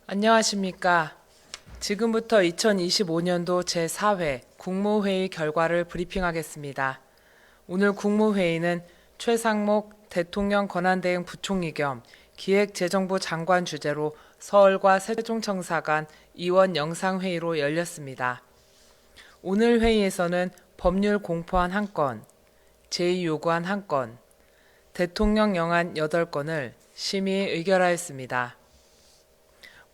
안녕하십니까. 지금부터 2025년도 제4회 국무회의 결과를 브리핑하겠습니다. 오늘 국무회의는 최상목 대통령 권한대행 부총리 겸 기획재정부 장관 주재로 서울과 세종청사 간 이원 영상회의로 열렸습니다. 오늘 회의에서는 법률 공포안 1건, 제의 요구안 1건, 대통령 영안 8건을 심의 의결하였습니다.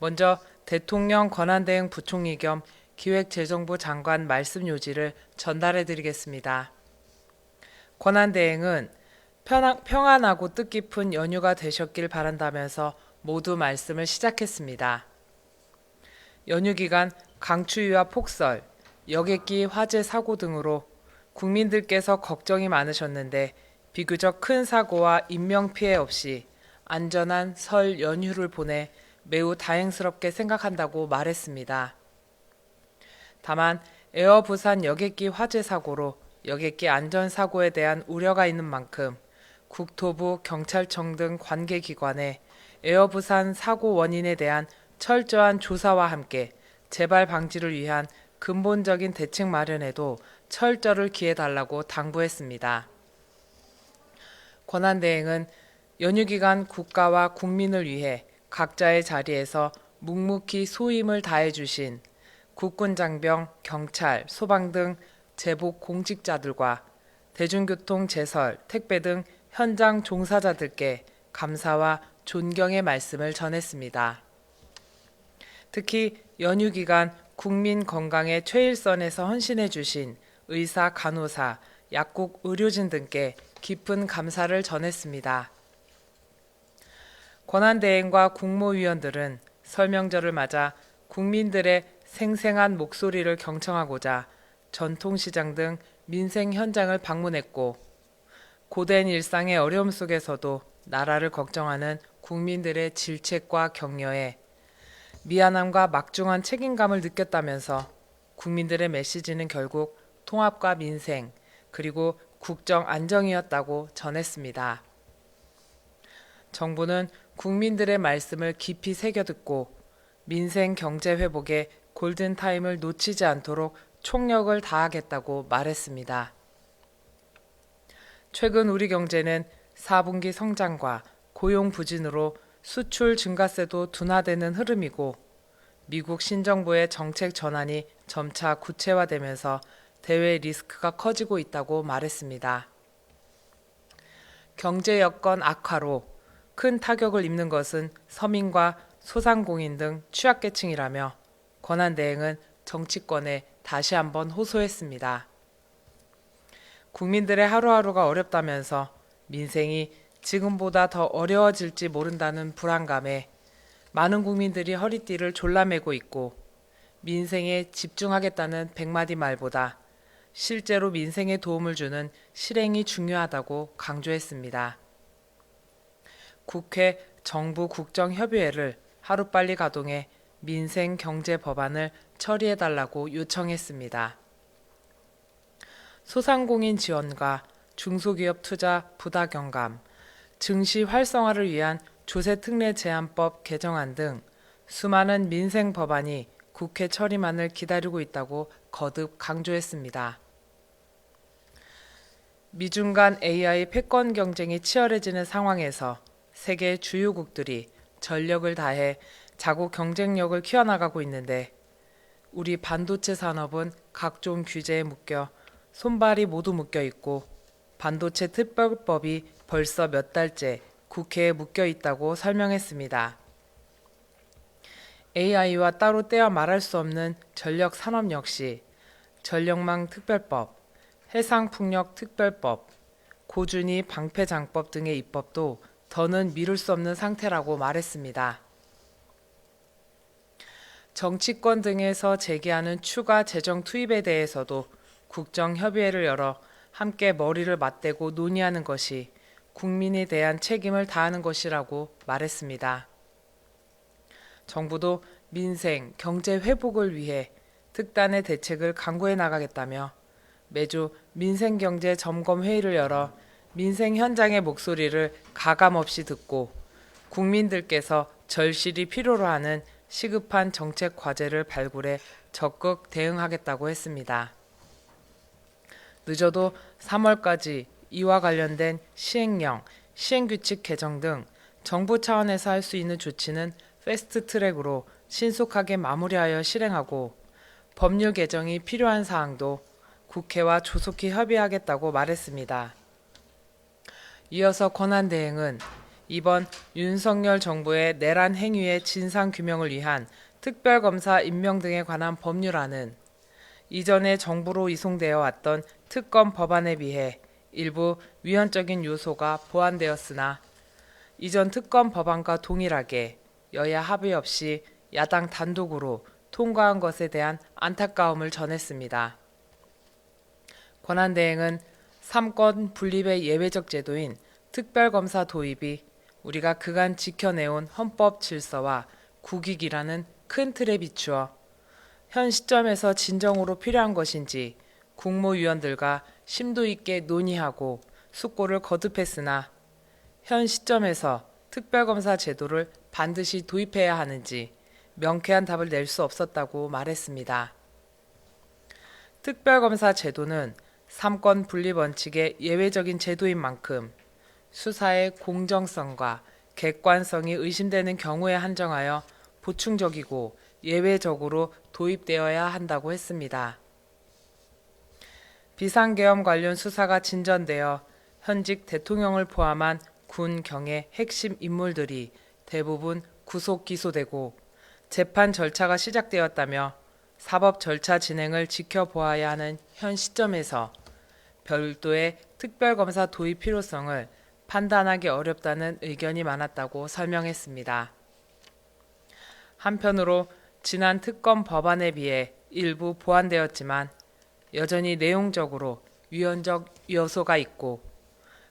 먼저 대통령 권한대행 부총리 겸 기획재정부 장관 말씀 요지를 전달해 드리겠습니다. 권한대행은 평안하고 뜻깊은 연휴가 되셨길 바란다면서 모두 말씀을 시작했습니다. 연휴 기간 강추위와 폭설, 여객기 화재 사고 등으로 국민들께서 걱정이 많으셨는데 비교적 큰 사고와 인명피해 없이 안전한 설 연휴를 보내 매우 다행스럽게 생각한다고 말했습니다. 다만 에어 부산 여객기 화재 사고로 여객기 안전사고에 대한 우려가 있는 만큼 국토부, 경찰청 등 관계기관에 에어 부산 사고 원인에 대한 철저한 조사와 함께 재발 방지를 위한 근본적인 대책 마련에도 철저를 기해달라고 당부했습니다. 권한대행은 연휴 기간 국가와 국민을 위해 각자의 자리에서 묵묵히 소임을 다해주신 국군장병, 경찰, 소방 등 제복 공직자들과 대중교통 제설, 택배 등 현장 종사자들께 감사와 존경의 말씀을 전했습니다. 특히 연휴 기간 국민 건강에 최일선에서 헌신해 주신 의사, 간호사, 약국 의료진 등께 깊은 감사를 전했습니다. 권한대행과 국무위원들은 설명절을 맞아 국민들의 생생한 목소리를 경청하고자 전통시장 등 민생 현장을 방문했고, 고된 일상의 어려움 속에서도 나라를 걱정하는 국민들의 질책과 격려에 미안함과 막중한 책임감을 느꼈다면서 국민들의 메시지는 결국 통합과 민생, 그리고 국정 안정이었다고 전했습니다. 정부는 국민들의 말씀을 깊이 새겨듣고 민생 경제 회복에 골든타임을 놓치지 않도록 총력을 다하겠다고 말했습니다. 최근 우리 경제는 4분기 성장과 고용 부진으로 수출 증가세도 둔화되는 흐름이고, 미국 신정부의 정책 전환이 점차 구체화되면서 대외 리스크가 커지고 있다고 말했습니다. 경제 여건 악화로 큰 타격을 입는 것은 서민과 소상공인 등 취약계층이라며 권한대행은 정치권에 다시 한번 호소했습니다. 국민들의 하루하루가 어렵다면서 민생이 지금보다 더 어려워질지 모른다는 불안감에 많은 국민들이 허리띠를 졸라매고 있고, 민생에 집중하겠다는 100마디 말보다 실제로 민생에 도움을 주는 실행이 중요하다고 강조했습니다. 국회 정부 국정협의회를 하루빨리 가동해 민생 경제 법안을 처리해달라고 요청했습니다. 소상공인 지원과 중소기업 투자 부다 경감, 증시 활성화를 위한 조세특례 제한법 개정안 등 수많은 민생 법안이 국회 처리만을 기다리고 있다고 거듭 강조했습니다. 미중 간 AI 패권 경쟁이 치열해지는 상황에서 세계 주요국들이 전력을 다해 자국 경쟁력을 키워나가고 있는데, 우리 반도체 산업은 각종 규제에 묶여 손발이 모두 묶여 있고, 반도체 특별법이 벌써 몇 달째 국회에 묶여 있다고 설명했습니다. AI와 따로 떼어 말할 수 없는 전력 산업 역시 전력망 특별법, 해상풍력 특별법, 고준위 방패장법 등의 입법도 더는 미룰 수 없는 상태라고 말했습니다. 정치권 등에서 제기하는 추가 재정 투입에 대해서도 국정협의회를 열어 함께 머리를 맞대고 논의하는 것이 국민에 대한 책임을 다하는 것이라고 말했습니다. 정부도 민생, 경제 회복을 위해 특단의 대책을 강구해 나가겠다며 매주 민생경제 점검회의를 열어 민생 현장의 목소리를 가감없이 듣고 국민들께서 절실히 필요로 하는 시급한 정책 과제를 발굴해 적극 대응하겠다고 했습니다. 늦어도 3월까지 이와 관련된 시행령, 시행규칙 개정 등 정부 차원에서 할 수 있는 조치는 패스트 트랙으로 신속하게 마무리하여 실행하고 법률 개정이 필요한 사항도 국회와 조속히 협의하겠다고 말했습니다. 이어서 권한대행은 이번 윤석열 정부의 내란 행위의 진상규명을 위한 특별검사 임명 등에 관한 법률안은 이전에 정부로 이송되어 왔던 특검 법안에 비해 일부 위헌적인 요소가 보완되었으나 이전 특검 법안과 동일하게 여야 합의 없이 야당 단독으로 통과한 것에 대한 안타까움을 전했습니다. 권한대행은 3권 분립의 예외적 제도인 특별검사 도입이 우리가 그간 지켜내온 헌법 질서와 국익이라는 큰 틀에 비추어 현 시점에서 진정으로 필요한 것인지 국무위원들과 심도 있게 논의하고 숙고를 거듭했으나 현 시점에서 특별검사 제도를 반드시 도입해야 하는지 명쾌한 답을 낼 수 없었다고 말했습니다. 특별검사 제도는 3권 분립 원칙의 예외적인 제도인 만큼 수사의 공정성과 객관성이 의심되는 경우에 한정하여 보충적이고 예외적으로 도입되어야 한다고 했습니다. 비상계엄 관련 수사가 진전되어 현직 대통령을 포함한 군 경의 핵심 인물들이 대부분 구속 기소되고 재판 절차가 시작되었다며 사법 절차 진행을 지켜보아야 하는 현 시점에서 별도의 특별검사 도입 필요성을 판단하기 어렵다는 의견이 많았다고 설명했습니다. 한편으로 지난 특검 법안에 비해 일부 보완되었지만 여전히 내용적으로 위헌적 요소가 있고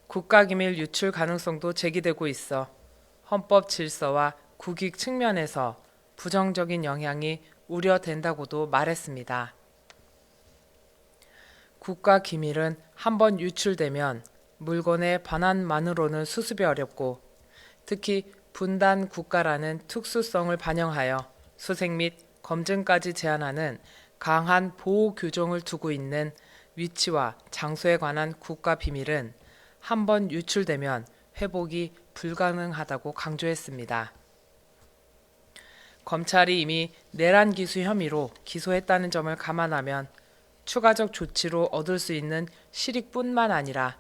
국가기밀 유출 가능성도 제기되고 있어 헌법 질서와 국익 측면에서 부정적인 영향이 우려된다고도 말했습니다. 국가기밀은 한번 유출되면 물건의 반환만으로는 수습이 어렵고 특히 분단 국가라는 특수성을 반영하여 수색 및 검증까지 제한하는 강한 보호 규정을 두고 있는 위치와 장소에 관한 국가 비밀은 한번 유출되면 회복이 불가능하다고 강조했습니다. 검찰이 이미 내란 기수 혐의로 기소했다는 점을 감안하면 추가적 조치로 얻을 수 있는 실익뿐만 아니라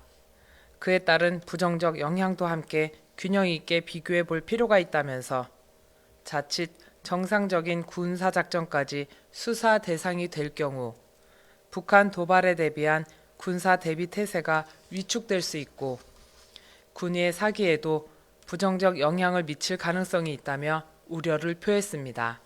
그에 따른 부정적 영향도 함께 균형 있게 비교해 볼 필요가 있다면서 자칫 정상적인 군사작전까지 수사 대상이 될 경우 북한 도발에 대비한 군사 대비 태세가 위축될 수 있고 군의의 사기에도 부정적 영향을 미칠 가능성이 있다며 우려를 표했습니다.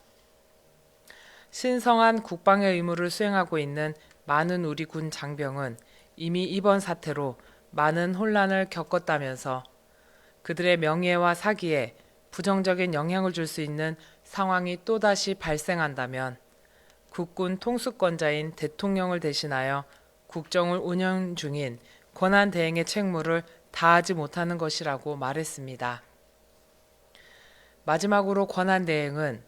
신성한 국방의 의무를 수행하고 있는 많은 우리 군 장병은 이미 이번 사태로 많은 혼란을 겪었다면서 그들의 명예와 사기에 부정적인 영향을 줄 수 있는 상황이 또다시 발생한다면 국군 통수권자인 대통령을 대신하여 국정을 운영 중인 권한대행의 책무를 다하지 못하는 것이라고 말했습니다. 마지막으로 권한대행은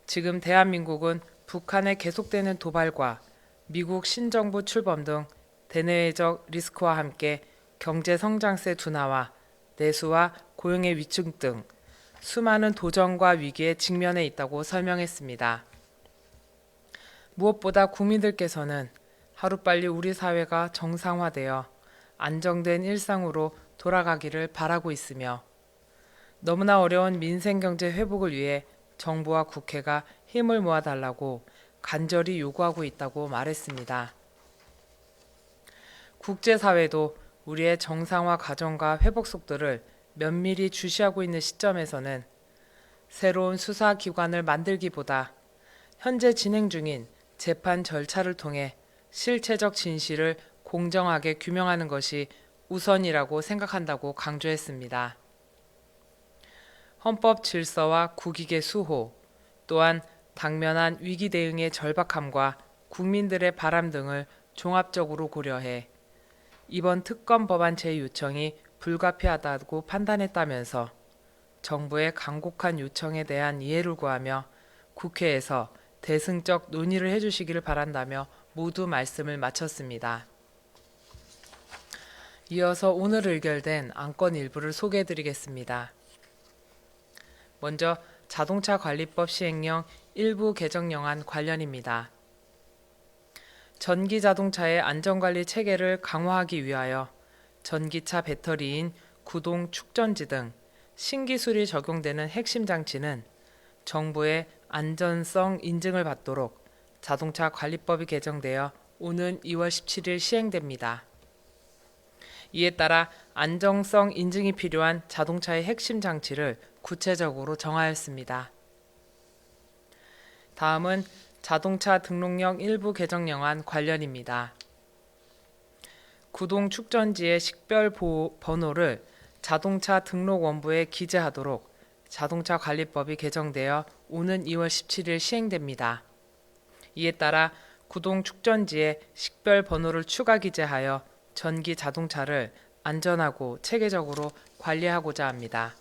지금 대한민국은 북한의 계속되는 도발과 미국 신정부 출범 등 대내외적 리스크와 함께 경제 성장세 둔화와 내수와 고용의 위축 등 수많은 도전과 위기에 직면해 있다고 설명했습니다. 무엇보다 국민들께서는 하루빨리 우리 사회가 정상화되어 안정된 일상으로 돌아가기를 바라고 있으며 너무나 어려운 민생경제 회복을 위해 정부와 국회가 힘을 모아달라고 간절히 요구하고 있다고 말했습니다. 국제사회도 우리의 정상화 과정과 회복 속도를 면밀히 주시하고 있는 시점에서는 새로운 수사기관을 만들기보다 현재 진행 중인 재판 절차를 통해 실체적 진실을 공정하게 규명하는 것이 우선이라고 생각한다고 강조했습니다. 헌법 질서와 국익의 수호, 또한 당면한 위기 대응의 절박함과 국민들의 바람 등을 종합적으로 고려해 이번 특검 법안 재요청이 불가피하다고 판단했다면서 정부의 간곡한 요청에 대한 이해를 구하며 국회에서 대승적 논의를 해주시기를 바란다며 모두 말씀을 마쳤습니다. 이어서 오늘 의결된 안건 일부를 소개해드리겠습니다. 먼저 자동차 관리법 시행령 일부 개정령안 관련입니다. 전기 자동차의 안전관리 체계를 강화하기 위하여 전기차 배터리인 구동 축전지 등 신기술이 적용되는 핵심 장치는 정부의 안전성 인증을 받도록 자동차 관리법이 개정되어 오는 2월 17일 시행됩니다. 이에 따라 안정성 인증이 필요한 자동차의 핵심 장치를 구체적으로 정하였습니다. 다음은 자동차 등록령 일부 개정령안 관련입니다. 구동 축전지의 식별 번호를 자동차 등록 원부에 기재하도록 자동차 관리법이 개정되어 오는 2월 17일 시행됩니다. 이에 따라 구동 축전지에 식별 번호를 추가 기재하여 전기 자동차를 안전하고 체계적으로 관리하고자 합니다.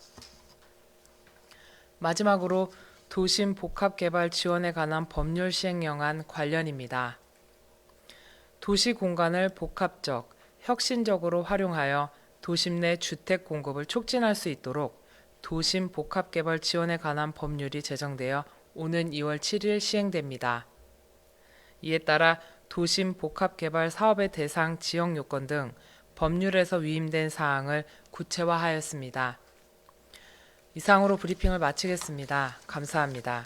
마지막으로 도심 복합 개발 지원에 관한 법률 시행령안 관련입니다. 도시 공간을 복합적, 혁신적으로 활용하여 도심 내 주택 공급을 촉진할 수 있도록 도심 복합 개발 지원에 관한 법률이 제정되어 오는 2월 7일 시행됩니다. 이에 따라 도심 복합 개발 사업의 대상 지역 요건 등 법률에서 위임된 사항을 구체화하였습니다. 이상으로 브리핑을 마치겠습니다. 감사합니다.